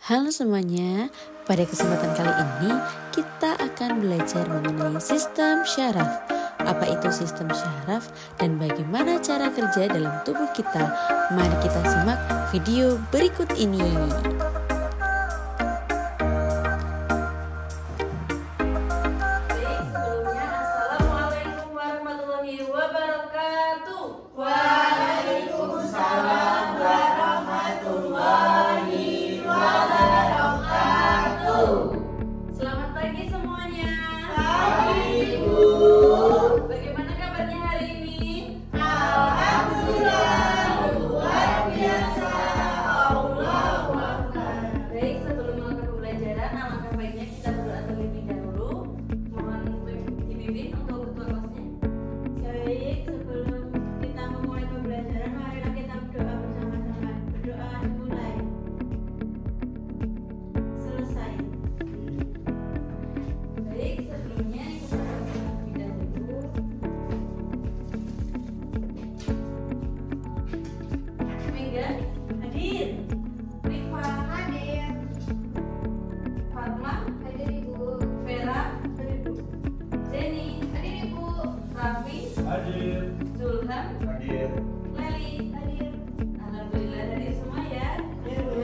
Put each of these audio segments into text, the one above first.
Halo semuanya, pada kesempatan kali ini kita akan belajar mengenai sistem syaraf. Apa itu sistem syaraf dan bagaimana cara kerja dalam tubuh kita? Mari kita simak video berikut ini. Baik, sebelumnya Assalamualaikum warahmatullahi wabarakatuh. Waalaikumsalam warahmatullahi wabarakatuh. Selamat pagi semuanya. Pagi, Bu. Bagaimana kabarnya hari ini? Alhamdulillah, luar biasa. Allahu Akbar. Baik, sebelum melakukan pembelajaran, alangkah baiknya kita berdoa terlebih dahulu. Mohon dipimpin untuk ketua kelasnya. Baik, sebelum kita memulai pembelajaran, marilah kita berdoa bersama-sama. Berdoa dimulai. Selesai. Baik, sebelumnya kita sama-sama terlebih dahulu. Mega, Hadir. Rifa, Hadir. Fatma, Hadir Ibu. Vera, Hadir Bu. Jenny, Hadir Ibu. Raffi, Hadir. Zulham, Hadir. Leli. Hadir. Alhamdulillah hadir semua ya. Hadir Bu.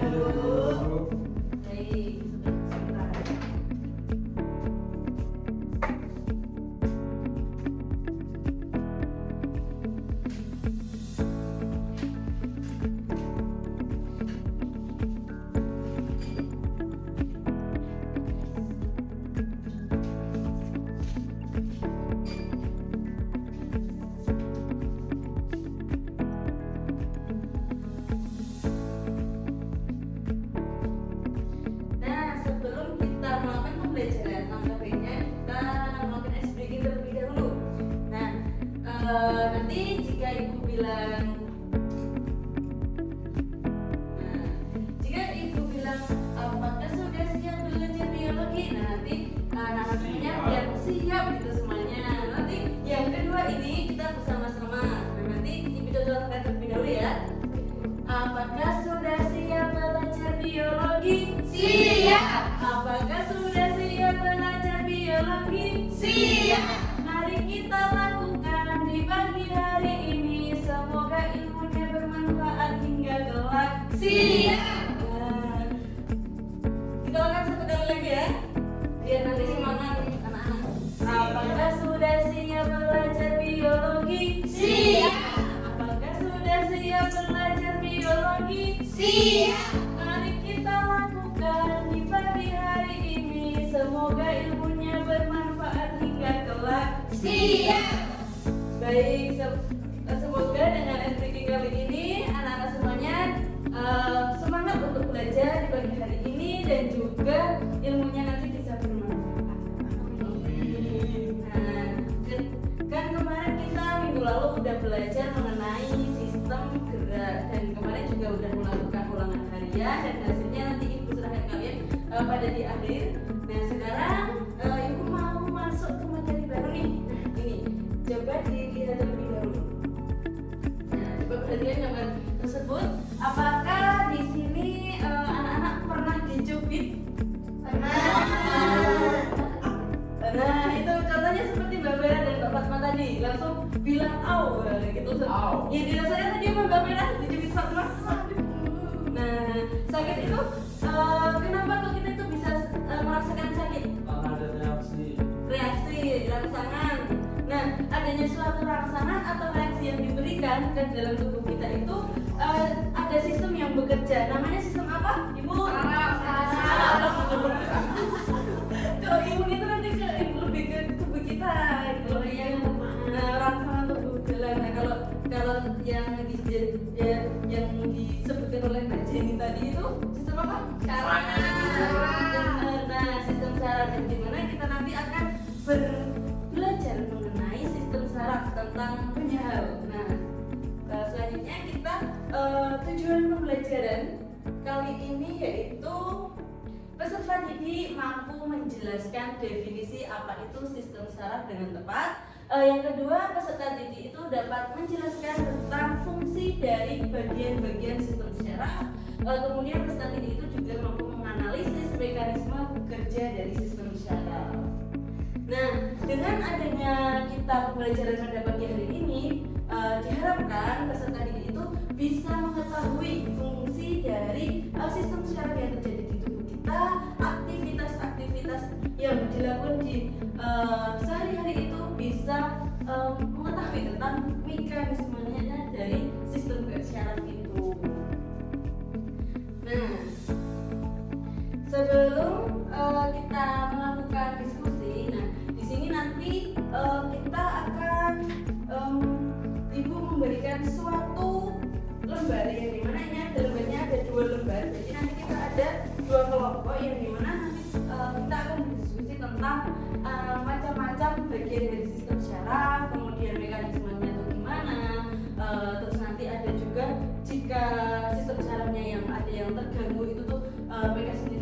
Baik, sebentar. Nah, sebelum kita melakukan pembelajaran, langkah baiknya kita melakukan ice breaking terlebih dahulu. Nah, nanti jika ibu bilang, apakah sudah siap belajar biologi? Nah, nanti narasinya biar siap gitu semuanya. Nanti yang kedua ini kita bersama-sama. Nah, nanti ibu contohkan terlebih dahulu ya. Apakah sudah siap belajar biologi? Siap. Apakah sudah siap belajar biologi? Siap. Mari kita lakukan di pagi hari ini. Semoga ilmunya bermanfaat hingga kelak. Siap. Nah, kita lakukan satu kali lagi ya, biar nanti semangat anak-anak. Apakah sudah siap belajar biologi? Siap. Apakah sudah siap belajar biologi? Siap. Mari kita lakukan di pagi hari ini. Semoga ilmunya bermanfaat hingga kelak. Siap. Baik, semoga dengan SPK kali ini anak-anak semuanya semangat untuk belajar di pagi hari ini dan juga ilmunya nanti bisa bermanfaat. Nah, kan kemarin kita minggu lalu udah belajar mengenai sistem gerak dan kemarin juga udah melakukan ulangan harian dan hasilnya nanti ibu serahkan kalian pada di akhir. Nah, sekarang ibu mau masuk ke materi baru nih. Nah, ini coba dilihat terlebih dahulu. Nah, coba perhatikan gambar tersebut. Apakah di sini anak-anak pernah dicubit? Nah, itu contohnya seperti Mbak Vera dan Mbak Fatma tadi, langsung bilang au gitu. Au. Ya dirasakan tadi sama Mbak Vera dicubit Fatma. Nah, sakit itu kenapa kok kita itu bisa merasakan sakit? Ada reaksi. Rangsangan. Nah, adanya suatu rangsangan atau reaksi yang diberikan ke dalam tubuh kita itu ada sistem yang bekerja. Namanya sistem apa? Ibu? Kalau imun itu nanti lebih ke tubuh kita. Kalau yang rangsangan tubuh dalam. Nah, kalau yang disebutkan oleh Mbak Jenny tadi itu sistem apa? Saraf. Nah, sistem saraf yang dimana kita nanti akan belajar mengenai sistem saraf tentang penyahal. Nah, selanjutnya kita tujuan pembelajaran kali ini yaitu peserta didik mampu menjelaskan definisi apa itu sistem saraf dengan tepat. Yang kedua, peserta didik itu dapat menjelaskan tentang fungsi dari bagian-bagian sistem saraf. Kemudian peserta didik itu juga mampu menganalisis menganalisis mekanisme kerja dari sistem syaraf. Nah, dengan adanya kita pembelajaran pada pagi hari ini, diharapkan peserta didik itu bisa mengetahui fungsi dari sistem syaraf yang terjadi di tubuh kita, aktivitas-aktivitas yang dilakukan di sehari-hari itu bisa mengetahui tentang mekanismenya dari sistem syaraf itu. Nah, sebelum kita melakukan diskusi, nah di sini nanti kita akan Ibu memberikan suatu lembar yang dimana ini ada lembarnya ada 2 lembar. Jadi nanti kita ada 2 kelompok yang dimana nanti kita akan berdiskusi tentang macam-macam bagian dari sistem syaraf, kemudian mekanismenya itu gimana. Terus nanti ada juga jika sistem syarafnya yang ada yang terganggu itu tuh mekanisme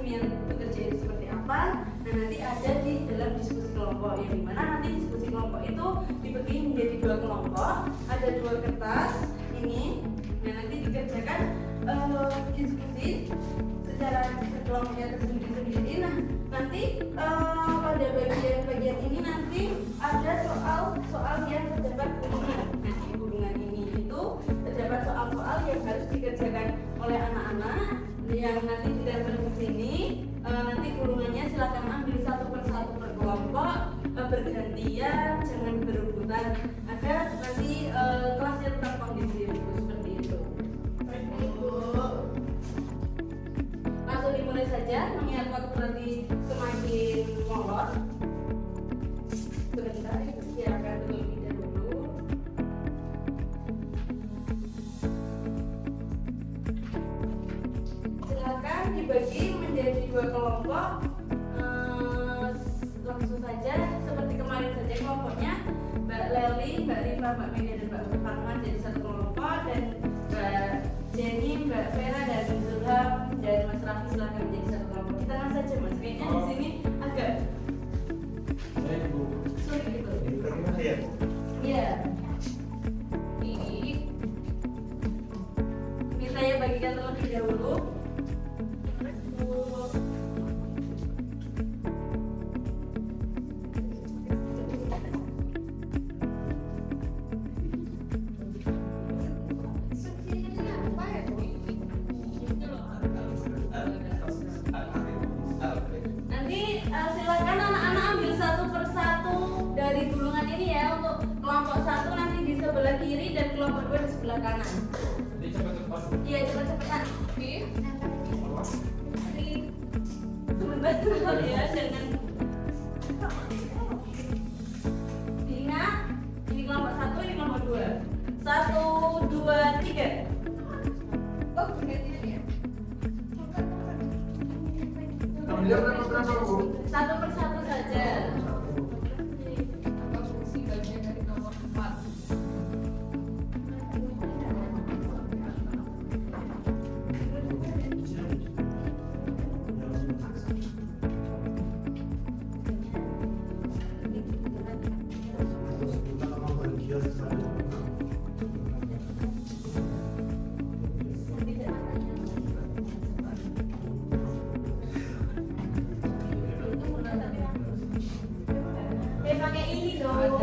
yang bekerja itu seperti apa. Nah nanti ada di dalam diskusi kelompok yang dimana nanti diskusi kelompok itu dibagi menjadi 2 kelompok, ada 2 kertas ini. Nah nanti dikerjakan diskusi secara kelompoknya tersendiri-sendiri. Nah nanti pada bagian ini nanti ada soal yang terdapat gulungan. Nah di gulungan ini itu terdapat soal-soal yang harus dikerjakan oleh anak-anak yang nanti ditempel di sini. Nanti gulungannya silakan ambil satu persatu per kelompok, bergantian, jangan berebutan agar nanti kelasnya tetap kondisif seperti itu. Langsung dimulai saja, mengingat waktu nanti semakin molor. Sebentar, silakan terlebih dahulu. Silakan dibagi menjadi 2 kelompok. Langsung saja seperti kemarin saja kelompoknya Mbak Leli, Mbak Rifa, Mbak Media dan Mbak Farman jadi 1 kelompok, dan Mbak Jenny, Mbak Vera dan Zulham dan Mas Raffi silakan menjadi 1 kelompok. Kita langsung saja Mas, kayaknya di sini agak sulit gitu. Iya. Ini saya bagikan terlebih dahulu. Nanti silakan anak-anak ambil satu persatu dari gulungan ini ya. Untuk kelompok 1 nanti di sebelah kiri dan kelompok 2 di sebelah kanan. Iya, cepat-cepatan. Sebentar ya, jangan. Diingat, ini kelompok 1, ini kelompok 2. 1, 2, 3. Oh, gantian ya. Satu persatu saja. Apa fungsi bagian dari nomor 4? Pakai ini dong, ini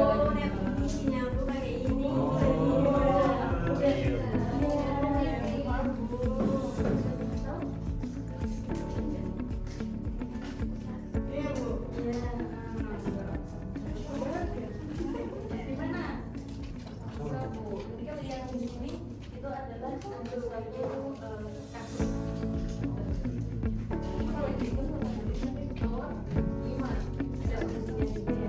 nyambung pakai ini. Iya Bu. Di mana? Jadi kalau yang di sini itu adalah ada suatu kasus. Kalau di sini nomor 5 ada urusannya juga ya.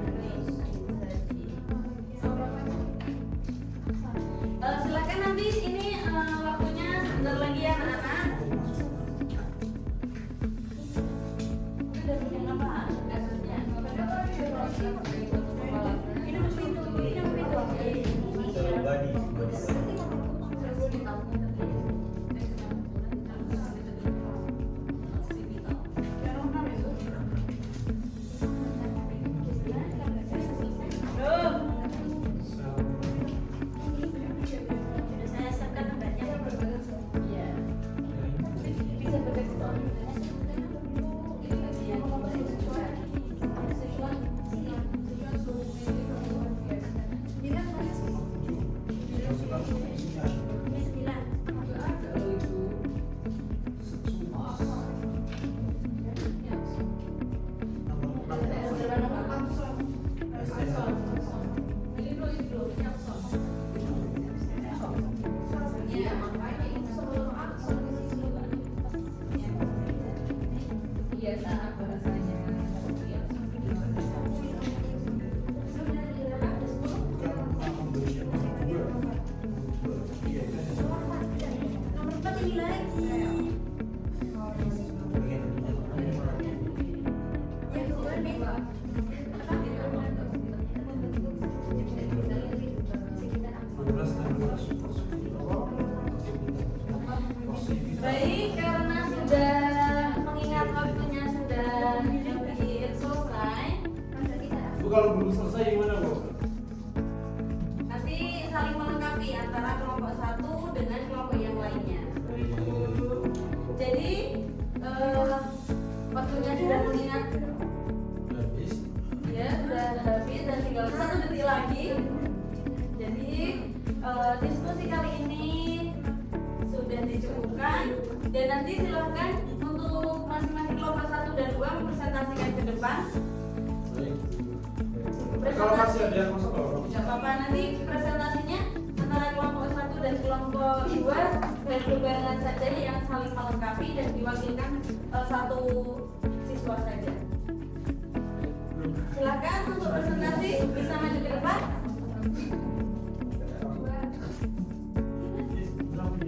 kalau belum selesai gimana Bu? Nanti saling melengkapi antara kelompok satu dengan kelompok yang lainnya. Jadi waktunya sudah mengingat, Habis. ya sudah habis dan tinggal 1 detik lagi. Jadi diskusi kali ini sudah dicukupkan dan nanti silahkan untuk masing-masing kelompok 1 dan 2 mempresentasikan ke depan. Baik. Kalau masih ada yang masuk kalau Gak apa-apa, nanti presentasinya antara kelompok 1 dan kelompok 2 berbarengan saja yang saling melengkapi dan diwakilkan satu siswa saja. Silakan untuk presentasi bisa maju ke depan.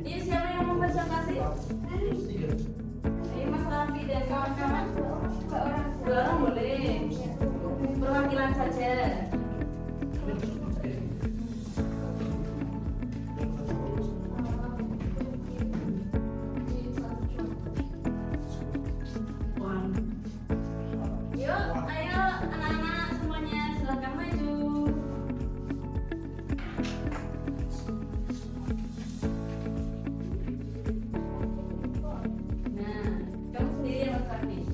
Iya, siapa yang mau presentasi? Ini Mas Raffi dan kawan-kawan. 2 orang boleh. Perwakilan saja. Yuk, ayo anak-anak semuanya silakan maju. Nah, kamu sendiri ya Mas Raffi.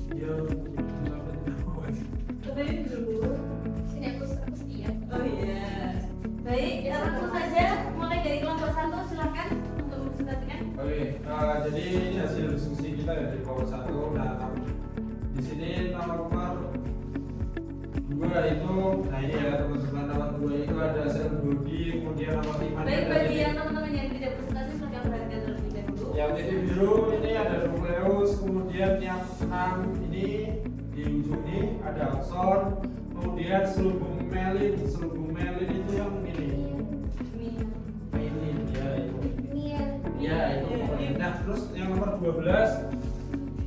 Lebih dulu. Sini aku setia. Oh iya. Baik, kita langsung saja mulai dari kelompok 1 silakan untuk mempresentasikan. Oke, jadi ini hasil diskusi kita ya di kelompok 1. Nah, di sini nama nomor 2 itu, nah ini ya teman-teman, nomor 2 itu ada sel body, kemudian nomor 5 Baik, bagi yang teman-teman yang tidak presentasi silakan perhatikan terlebih dahulu. yang titik biru ini ada nukleus, kemudian yang 6 ini di ujung ini ada akson, kemudian selubung melin itu yang ini melin ya itu. Ya itu pokoknya. Nah terus yang nomor 12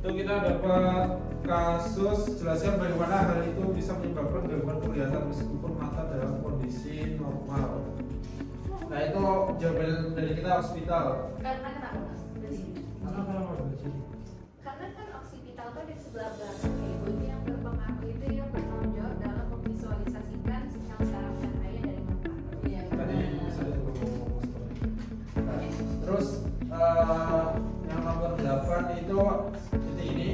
itu kita dapat kasus jelaskan bagaimana hal itu bisa menyebabkan gangguan penglihatan meskipun mata dalam kondisi normal. Nah itu jawaban dari kita hospital. Karena kenapa Mas? Dari sini. Karena kan oksipital itu di sebelah belakang ya ibu, itu yang berpengaruh, itu yang bertanggung jawab dalam memvisualisasikan sinyal saraf cahaya dari mata. Iya. Tadi bisa ngomong seperti itu. Nah, terus yang nomor 8 itu titik ini.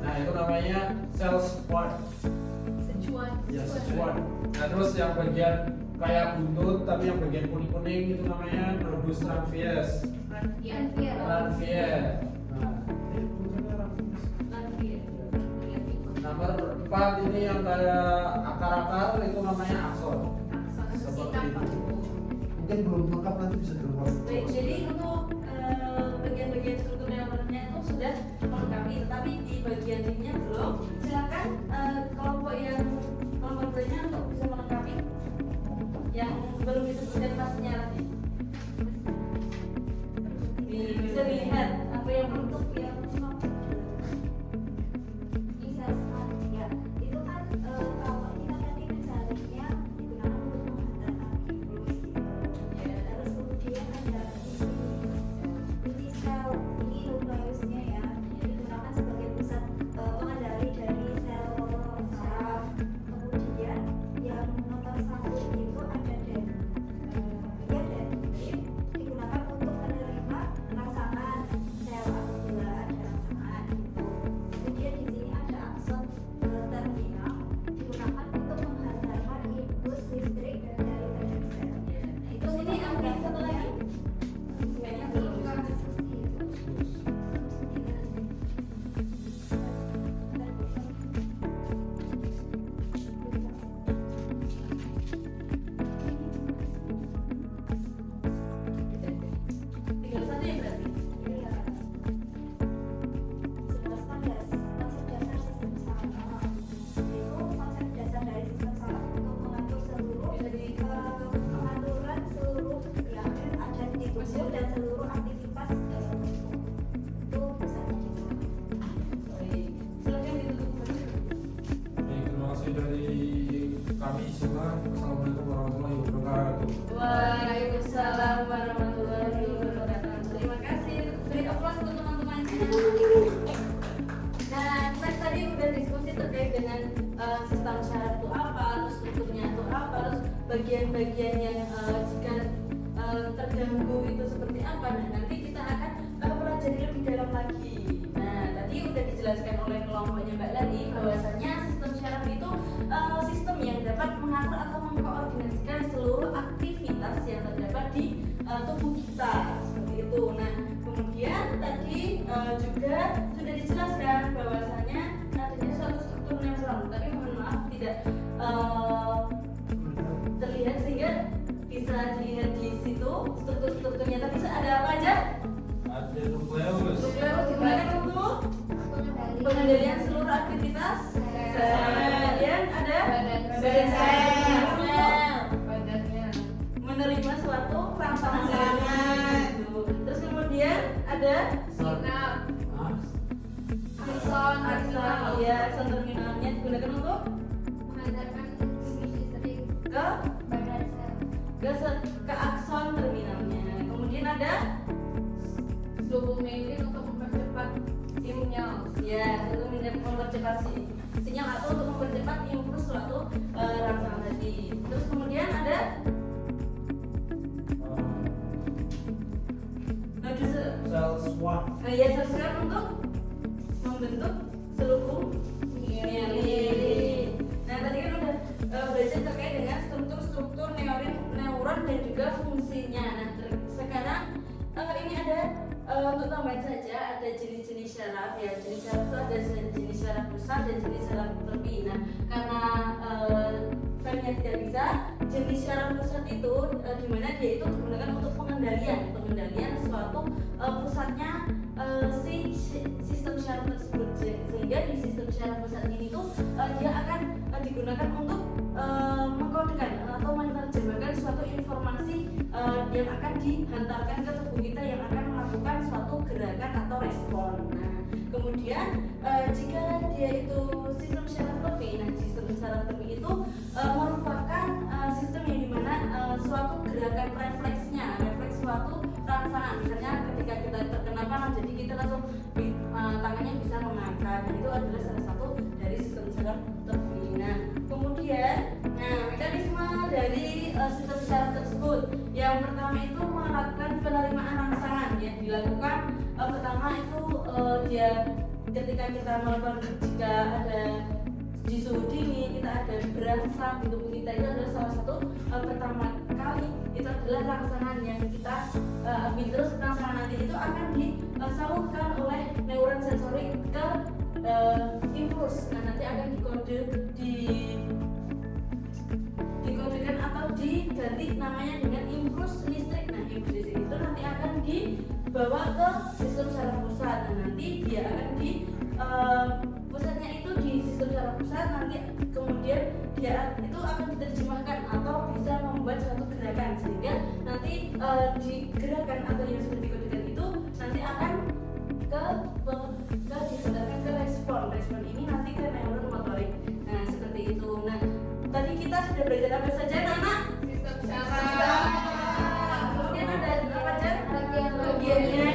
Nah itu namanya cell squat. Secuan. Ya squat. Nah terus yang bagian kayak buntut tapi yang bagian kuning-kuning itu namanya nervus ramphus. Ranfier. Ranvier. Nah, ini tulisannya Ranvier. Nanti. Nomor 4 ini yang kayak akar-akar itu namanya akson. Seperti itu. Mungkin belum lengkap, nanti bisa dilengkapi. Baik, jadi untuk bagian-bagian struktur dalamnya itu sudah melengkapi, tetapi di bagian ininya belum. Silakan kelompok berikutnya untuk bisa melengkapi yang belum disebutkan pastinya nanti. Bisa dilihat apa yang belum. yang bisa sekali ya itu kan kalau kita tadi mencarinya digunakan untuk menghantarkan virus ya, terus kemudian ada ini sel ini nukleusnya ya digunakan sebagai pusat pengendali dari sel saraf. Kemudian yang nomor 1 itu ada dendrit digunakan untuk menerima rangsangan sel apabila ada rangsangan gitu. Kemudian di sini ada akson terminal digunakan untuk menghantarkan impuls listrik dari badan sel. Itu sini ada satu lagi. Kayaknya belum. Tinggal satu ya berarti. Iya. Jelaskan konsep dasar sistem saraf. Itu konsep dasar dari sistem saraf untuk mengatur seluruh Bisa di pengaturan seluruh yang ada di tubuh dan seluruh aktivitas tubuh. Itu pusatnya di sana. Baik. Silakan ditutup saja. Baik, terima kasih dari kami semua. Assalamualaikum warahmatullahi wabarakatuh. Waalaikumsalam warahmatullahi wabarakatuh. Terima kasih. Beri aplaus untuk teman-teman. Nah, kita tadi udah diskusi terkait dengan sistem syaraf itu bagian-bagian yang jika terganggu itu seperti apa. Nah, nanti kita akan pelajari lebih dalam lagi. Nah, tadi udah dijelaskan oleh kelompoknya Mbak Lani bahwasanya sistem syaraf itu sistem yang dapat mengatur atau mengkoordinasikan seluruh aktivitas yang terdapat di tubuh kita seperti itu. Nah, kemudian tadi juga sudah dijelaskan bahwasanya adanya suatu struktur neuron, tapi mohon maaf tidak terlihat sehingga bisa dilihat di situ strukturnya. Tapi ada apa aja? Ada nukleus. Nukleus digunakan untuk pengendalian seluruh aktivitas. Kemudian ada badan sel badannya menerima suatu rangsangan dari itu. Terus kemudian ada sinap akson ya, akson terminalnya digunakan untuk Mengantarkan transmisi listrik ke badan sel. ke akson terminalnya. Kemudian ada subunilin untuk mempercepat sinyal. ya, untuk mempercepat sinyal atau untuk mempercepat impuls suatu rangsangan tadi. Terus kemudian ada Sel swan. ya, sel untuk membentuk selubung mielin. Nah, tadi kan udah belajar terkait dengan struktur neuron dan juga fungsinya. Nah, sekarang ini ada untuk tambahan saja, ada jenis-jenis syaraf ya. Jenis syaraf itu ada jenis syaraf pusat dan jenis syaraf tepi. Nah, karena filenya tidak bisa, jenis syaraf pusat itu dimana dia itu digunakan untuk pengendalian suatu pusatnya si sistem syaraf tersebut. Sehingga di sistem syaraf pusat ini tuh dia akan digunakan untuk mengkodekan atau menerjemahkan suatu informasi yang akan dihantarkan ke tubuh kita yang akan melakukan suatu gerakan atau respon. Nah, kemudian jika dia itu sistem syaraf tepi, nah sistem syaraf tepi itu merupakan sistem yang dimana suatu gerakan refleks suatu rangsangan. Misalnya ketika kita terkena panas, jadi kita langsung tangannya bisa mengangkat. Dan itu adalah salah satu dari sistem syaraf tepi. Nah, kemudian mekanisme dari sistem syaraf tersebut, yang pertama itu melakukan penerimaan rangsangan yang dilakukan pertama itu dia ketika kita melakukan, jika ada di suhu dingin, kita ada berangsang di tubuh kita, itu adalah salah satu pertama kali itu adalah rangsangan yang kita ambil. Terus rangsangan nanti itu akan disalurkan oleh neuron sensorik ke impuls. Nah, nanti akan dikodekan atau diganti namanya dengan impuls listrik. Nah, impuls listrik itu nanti akan dibawa ke sistem syaraf pusat. Nah, nanti dia akan pusatnya itu di sistem syaraf pusat, nanti kemudian dia itu akan diterjemahkan atau bisa membuat suatu gerakan, sehingga nanti digerakan atau yang sudah dikodekan itu nanti akan dihantarkan ke respon ini nanti ke neuron motorik. Nah, seperti itu. Nah, tadi kita sudah belajar apa saja, anak-anak? Sistem syaraf. Kemudian ada apa aja? Bagiannya.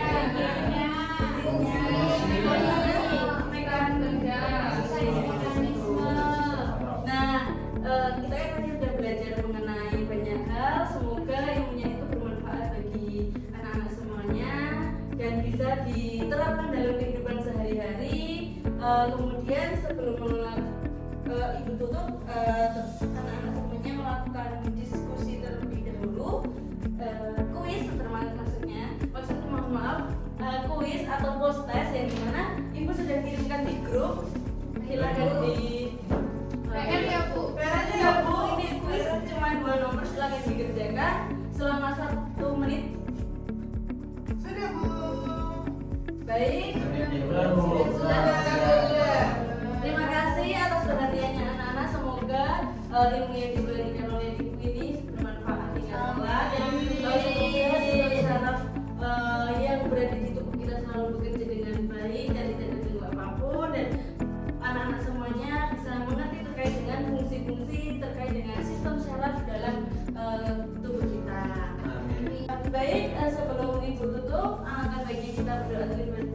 Nah, kita kan tadi udah belajar mengenai banyak hal. Semoga ilmunya itu bermanfaat bagi anak-anak semuanya dan bisa diterapkan dalam kehidupan sehari-hari. Kemudian sebelum Ibu tutup, anak-anak semuanya melakukan diskusi terlebih dahulu, kuis maksudnya mohon maaf, kuis atau post test yang dimana Ibu sudah kirimkan di grup. Silakan di PR ya Bu. ya Bu, ini kuis cuma 2 nomor, silakan dikerjakan selama 1 menit. Sudah, Bu. Baik. Sudah. Terima kasih atas perhatiannya anak-anak. Semoga ilmu yang diberikan oleh Ibu ini bermanfaat di kelak, dan semoga sistem syaraf yang berada di tubuh kita selalu bekerja dengan baik dan tidak terganggu apapun, dan anak-anak semuanya bisa mengerti terkait dengan fungsi-fungsi terkait dengan sistem syaraf dalam tubuh kita. Baik, sebelum Ibu tutup, akan baiknya kita berdoa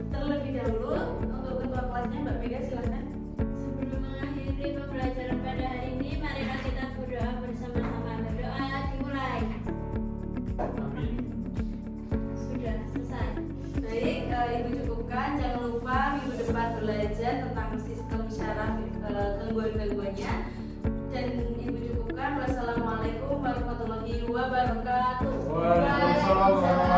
terlebih dahulu. Untuk ketua kelasnya Mbak Mega, silahkan. Sebelum mengakhiri pembelajaran pada hari ini, marilah kita berdoa bersama-sama. Berdoa. gangguan-gangguannya. Dan Ibu cukupkan. Wassalamualaikum warahmatullahi wabarakatuh. Waalaikumsalam.